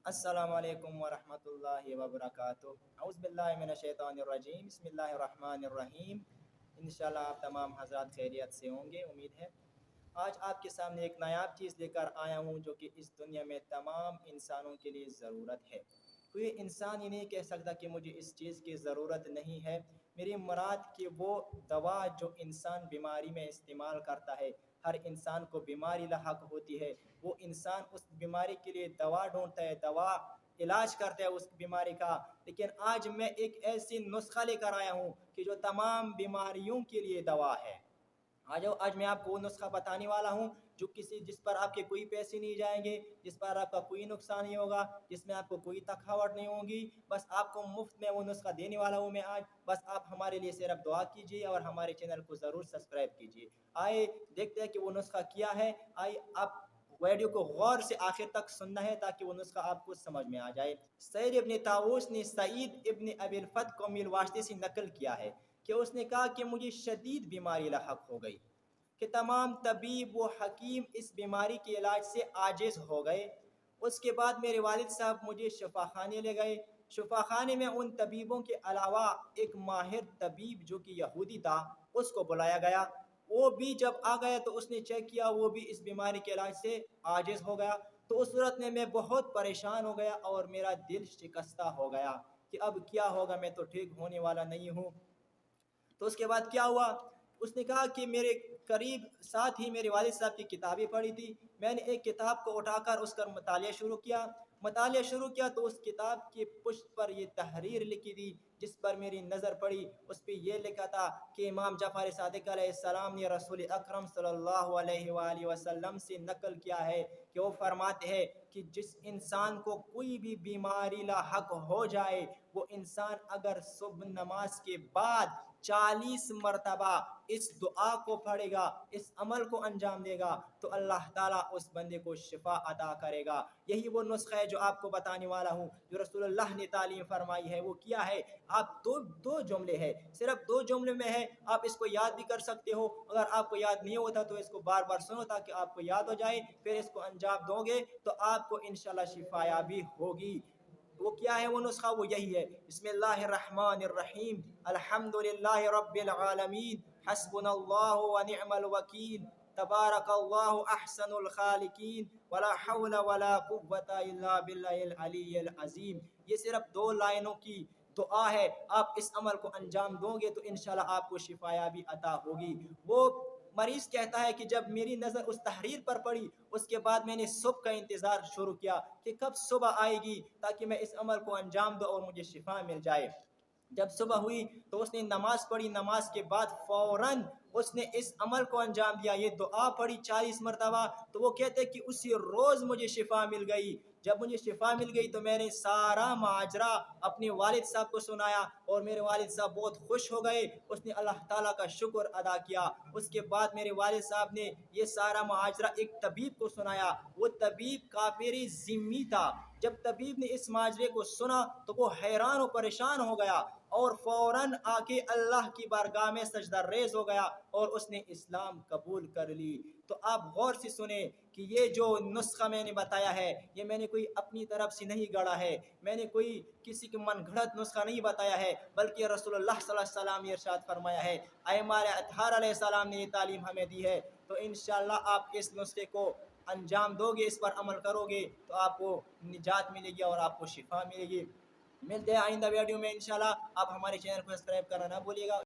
अस्सलाम वालेकुम वरहमतुल्लाहि वबरकातुहू। औज़ु बिल्लाहि मिनश्शैतानिर्रजीम। बिस्मिल्लाहिर्रहमानिर्रहीम। इंशाल्लाह आप तमाम हज़रात खैरियत से होंगे, उम्मीद है। आज आपके सामने एक नायाब चीज़ लेकर आया हूँ जो कि इस दुनिया में तमाम इंसानों के लिए ज़रूरत है। कोई इंसान ये नहीं कह सकता कि मुझे इस चीज़ की ज़रूरत नहीं है। मेरी मुराद कि वो दवा जो इंसान बीमारी में इस्तेमाल करता है, हर इंसान को बीमारी लाहक होती है, वो इंसान उस बीमारी के लिए दवा ढूंढता है, दवा इलाज करता है उस बीमारी का। लेकिन आज मैं एक ऐसी नुस्खा लेकर आया हूँ कि जो तमाम बीमारियों के लिए दवा है। आज मैं आपको वो नुस्खा बताने वाला हूँ जो जिस पर आपके कोई पैसे नहीं जाएंगे, जिस पर आपका कोई नुकसान नहीं होगा, जिसमें आपको कोई थकावट नहीं होगी। बस आपको मुफ्त में वो नुस्खा देने वाला हूँ मैं आज। बस आप हमारे लिए सिर्फ दुआ कीजिए और हमारे चैनल को ज़रूर सब्सक्राइब कीजिए। आए देखते हैं कि वो नुस्खा क्या है। आइए आप वीडियो को गौर से आखिर तक सुनना है ताकि वो नुस्खा आपको समझ में आ जाए। सैद इब्न ताऊस ने सईद इब्न अबिल फत को मिल वास्ते से नकल किया है कि उसने कहा कि मुझे शदीद बीमारी लाहक हो गई कि तमाम तबीब व हकीम इस बीमारी के इलाज से आजिज़ हो गए। उसके बाद मेरे वालिद साहब मुझे शफाखाने ले गए। शफाखाने में उन तबीबों के अलावा एक माहिर तबीब जो कि यहूदी था उसको बुलाया गया। वो भी जब आ गया तो उसने चेक किया, वो भी इस बीमारी के इलाज से आजिज़ हो गया। तो उस सूरत में मैं बहुत परेशान हो गया और मेरा दिल शिकस्ता हो गया कि अब क्या होगा, मैं तो ठीक होने वाला नहीं हूँ। तो उसके बाद क्या हुआ, उसने कहा कि मेरे करीब साथ ही मेरे वालिद साहब की किताबें पढ़ी थी। मैंने एक किताब को उठाकर उसका मतालिया शुरू किया तो उस किताब के पुष्ट पर ये तहरीर लिखी थी जिस पर मेरी नज़र पड़ी। उस पर यह लिखा था कि इमाम जाफ़र सादिक अलैहिस्सलाम ने रसूल अकरम सल्लल्लाहु अलैहि वसल्लम से नकल किया है कि वो फरमाते हैं कि जिस इंसान को कोई भी बीमारी लाहक हो जाए, वो इंसान अगर सुबह नमाज के बाद 40 मरतबा इस दुआ को पढ़ेगा, इस अमल को अंजाम देगा, तो अल्लाह ताला उस बंदे को शिफा अता करेगा। यही वो नुस्खा है जो आपको बताने वाला हूँ, जो रसूलुल्लाह ने तालीम फरमाई है। वो क्या है, आप दो दो जुमले हैं, सिर्फ दो जुमले में है। आप इसको याद भी कर सकते हो। अगर आपको याद नहीं होता तो इसको बार बार सुनो ताकि आपको याद हो जाए। फिर इसको अंजाम दोगे तो आपको इंशाल्लाह शिफाया भी होगी। वो क्या है वो नुस्खा, वो यही है, बिस्मिल्लाहिर्रहमानिर्रहीम, अल्हम्दुलिल्लाहि रब्बिल आलमीन, हस्बुनल्लाहु व निअमल वकील, तबारकल्लाहु अहसनुल खालिकीन, वला हौला वला कुव्वता इल्ला बिल्लाहिल अलिय्यिल अज़ीम। ये सिर्फ दो लाइनों की दुआ है। आप इस अमल को अंजाम दोगे तो इंशाल्लाह आपको शिफाया भी अता होगी। वो मरीज़ कहता है कि जब मेरी नज़र उस तहरीर पर पड़ी, उसके बाद मैंने सुबह का इंतज़ार शुरू किया कि कब सुबह आएगी ताकि मैं इस अमल को अंजाम दूँ और मुझे शिफा मिल जाए। जब सुबह हुई तो उसने नमाज़ पढ़ी, नमाज के बाद फ़ौरन उसने इस अमल को अंजाम दिया, ये दुआ पढ़ी 40 मरतबा। तो वो कहते हैं कि उसी रोज़ मुझे शिफा मिल गई। जब मुझे शिफा मिल गई तो मैंने सारा माजरा अपने वालिद साहब को सुनाया और मेरे वालिद साहब बहुत खुश हो गए। उसने अल्लाह ताला का शुक्र अदा किया। उसके बाद मेरे वालिद साहब ने ये सारा माजरा एक तबीब को सुनाया। वो तबीब काफिरी ज़िम्मी था। जब तबीब ने इस माजरे को सुना तो वो हैरान और परेशान हो गया और फ़ौरन आके अल्लाह की बारगाह में सजदा रेज़ हो गया और उसने इस्लाम कबूल कर ली। तो आप गौर से सुने कि ये जो नुस्खा मैंने बताया है, ये मैंने कोई अपनी तरफ से नहीं गढ़ा है, मैंने कोई किसी के मन घड़त नुस्खा नहीं बताया है, बल्कि रसूलुल्लाह सल्लल्लाहु अलैहि वसल्लम ने इरशाद फरमाया है, अइमाम अतहार अलैहिस्सलाम ने ये तालीम हमें दी है। तो इंशाअल्लाह आप इस नुस्खे को अंजाम दोगे, इस पर अमल करोगे तो आपको निजात मिलेगी और आपको शिफा मिलेगी। मिलते हैं आइंदा वीडियो में इंशाल्लाह। आप हमारे चैनल को सब्सक्राइब करना ना भूलिएगा।